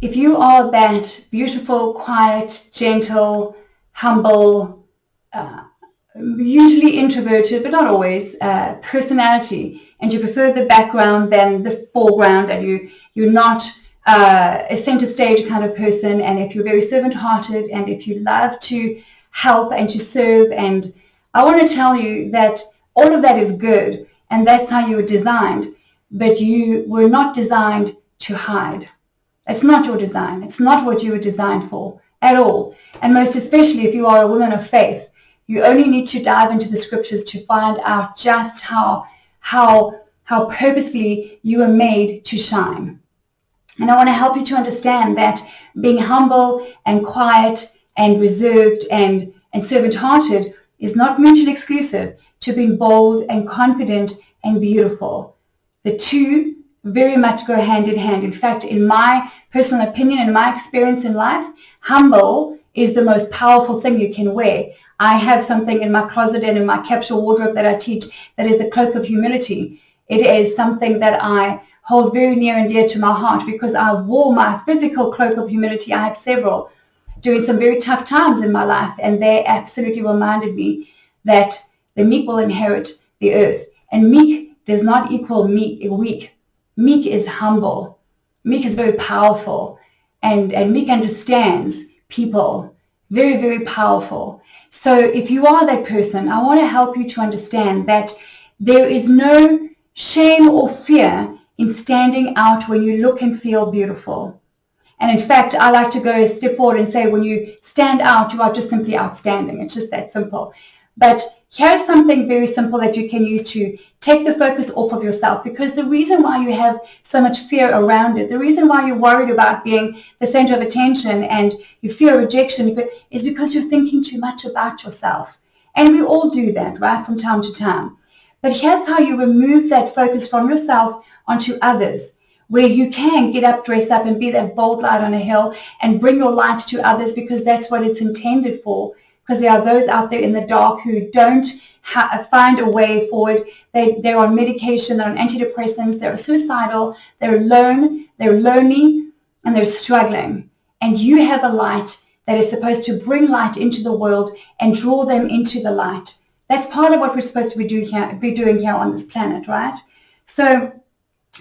if you are that beautiful, quiet, gentle, humble, usually introverted, but not always, personality, and you prefer the background than the foreground, and you're not a center stage kind of person, and if you're very servant-hearted, and if you love to help and to serve, and I want to tell you that all of that is good, and that's how you were designed, but you were not designed to hide. It's not your design. It's not what you were designed for at all. And most especially if you are a woman of faith, you only need to dive into the scriptures to find out just how purposefully you were made to shine. And I want to help you to understand that being humble and quiet and reserved and servant-hearted is not mutually exclusive to being bold and confident and beautiful. The two very much go hand in hand. In fact, in my personal opinion and my experience in life, humble is the most powerful thing you can wear. I have something in my closet and in my capsule wardrobe that I teach that is the Cloak of Humility. It is something that I hold very near and dear to my heart because I wore my physical Cloak of Humility. I have several during some very tough times in my life, and they absolutely reminded me that the meek will inherit the earth. And meek does not equal weak. Meek is humble. Meek is very powerful, and meek understands people. Very, very powerful. So if you are that person, I want to help you to understand that there is no shame or fear in standing out when you look and feel beautiful. And in fact, I like to go a step forward and say when you stand out, you are just simply outstanding. It's just that simple. But here's something very simple that you can use to take the focus off of yourself, because the reason why you have so much fear around it, the reason why you're worried about being the center of attention and you fear rejection is because you're thinking too much about yourself. And we all do that, right, from time to time. But here's how you remove that focus from yourself onto others, where you can get up, dress up, and be that bold light on a hill and bring your light to others, because that's what it's intended for. Because there are those out there in the dark who don't find a way forward. They're on medication, they're on antidepressants, they're suicidal, they're alone, they're lonely, and they're struggling. And you have a light that is supposed to bring light into the world and draw them into the light. That's part of what we're supposed to be doing here on this planet, right? So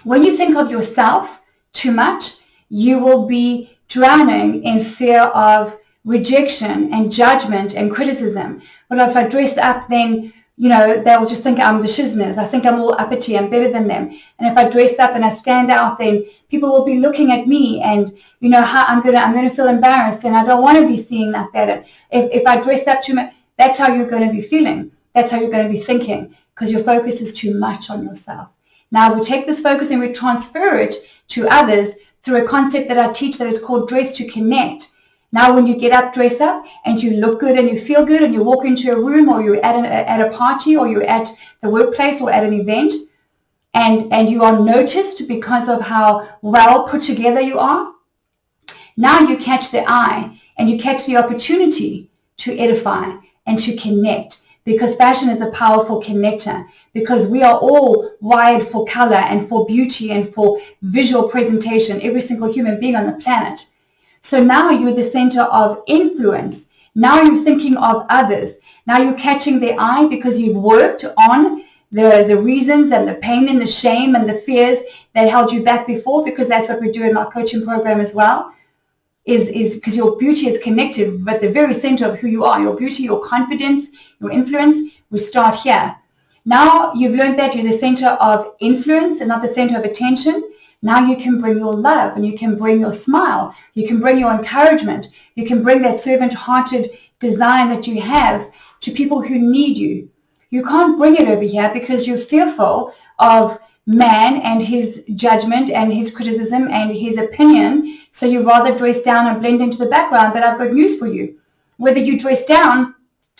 when you think of yourself too much, you will be drowning in fear of rejection and judgment and criticism. But if I dress up, then, they'll just think I'm the shizners. I think I'm all uppity. I'm better than them. And if I dress up and I stand out, then people will be looking at me, and how I'm gonna feel embarrassed, and I don't want to be seen like that. And if I dress up too much, that's how you're going to be feeling. That's how you're going to be thinking, because your focus is too much on yourself. Now we take this focus and we transfer it to others through a concept that I teach that is called dress to connect. Now, when you get up, dress up, and you look good and you feel good, and you walk into a room, or you're at a party, or you're at the workplace, or at an event, and you are noticed because of how well put together you are, now you catch the eye and you catch the opportunity to edify and to connect, because fashion is a powerful connector, because we are all wired for color and for beauty and for visual presentation, every single human being on the planet. So now you're the center of influence. Now you're thinking of others. Now you're catching their eye because you've worked on the reasons and the pain and the shame and the fears that held you back before, because that's what we do in my coaching program as well, is because your beauty is connected at the very center of who you are. Your beauty, your confidence, your influence, we start here. Now you've learned that you're the center of influence and not the center of attention. Now you can bring your love, and you can bring your smile, you can bring your encouragement, you can bring that servant-hearted design that you have to people who need you. You can't bring it over here because you're fearful of man and his judgment and his criticism and his opinion, so you rather dress down and blend into the background. But I've got news for you. Whether you dress down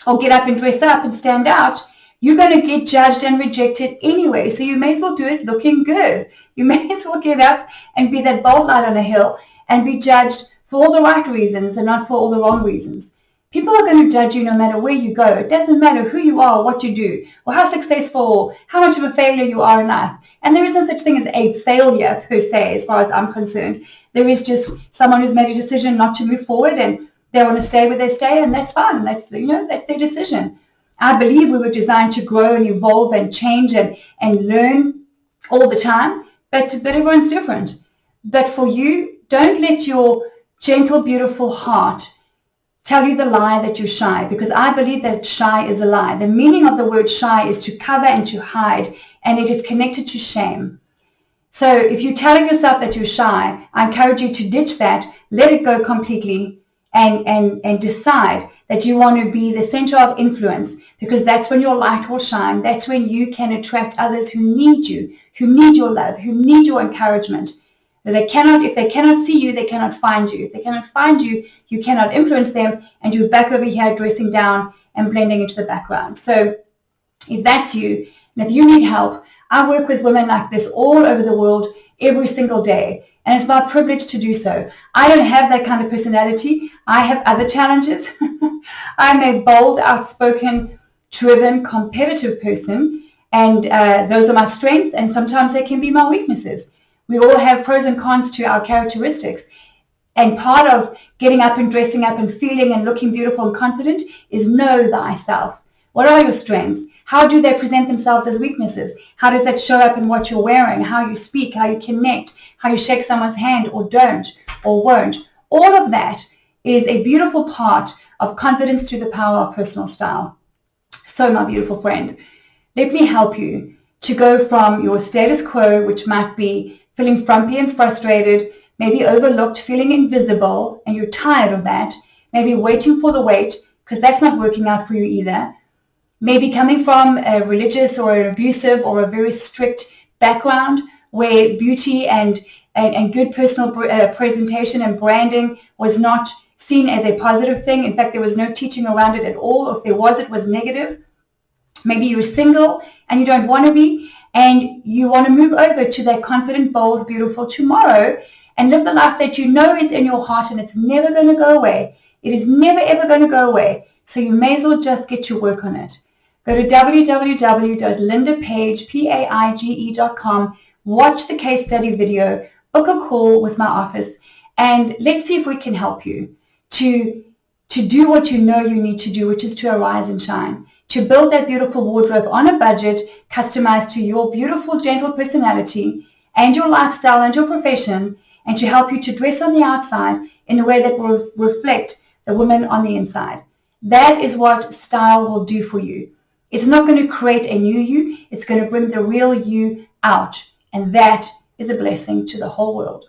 or get up and dress up and stand out, you're going to get judged and rejected anyway. So you may as well do it looking good. You may as well get up and be that bold light on a hill and be judged for all the right reasons and not for all the wrong reasons. People are going to judge you no matter where you go. It doesn't matter who you are, what you do, or how successful, or how much of a failure you are in life. And there is no such thing as a failure per se, as far as I'm concerned. There is just someone who's made a decision not to move forward, and they want to stay where they stay, and that's fine. That's their decision. I believe we were designed to grow and evolve and change and learn all the time, but everyone's different. But for you, don't let your gentle, beautiful heart tell you the lie that you're shy, because I believe that shy is a lie. The meaning of the word shy is to cover and to hide, and it is connected to shame. So if you're telling yourself that you're shy, I encourage you to ditch that, let it go completely, and decide that you want to be the center of influence, because that's when your light will shine. That's when you can attract others who need you, who need your love, who need your encouragement. If they cannot see you, they cannot find you. If they cannot find you, you cannot influence them, and you're back over here dressing down and blending into the background. So if that's you, and if you need help, I work with women like this all over the world every single day, and it's my privilege to do so. I don't have that kind of personality. I have other challenges. I'm a bold, outspoken, driven, competitive person, and those are my strengths, and sometimes they can be my weaknesses. We all have pros and cons to our characteristics. And part of getting up and dressing up and feeling and looking beautiful and confident is know thyself. What are your strengths? How do they present themselves as weaknesses? How does that show up in what you're wearing, how you speak, how you connect, how you shake someone's hand or don't or won't? All of that is a beautiful part of confidence through the power of personal style. So my beautiful friend, let me help you to go from your status quo, which might be feeling frumpy and frustrated, maybe overlooked, feeling invisible, and you're tired of that, maybe waiting for the wait, because that's not working out for you either. Maybe coming from a religious or an abusive or a very strict background where beauty and good personal presentation and branding was not seen as a positive thing. In fact, there was no teaching around it at all. If there was, it was negative. Maybe you're single and you don't want to be, and you want to move over to that confident, bold, beautiful tomorrow and live the life that you know is in your heart, and it's never going to go away. It is never, ever going to go away. So you may as well just get to work on it. Go to www.lindapage.com, watch the case study video, book a call with my office, and let's see if we can help you to do what you know you need to do, which is to arise and shine, to build that beautiful wardrobe on a budget, customized to your beautiful, gentle personality and your lifestyle and your profession, and to help you to dress on the outside in a way that will reflect the woman on the inside. That is what style will do for you. It's not going to create a new you. It's going to bring the real you out. And that is a blessing to the whole world.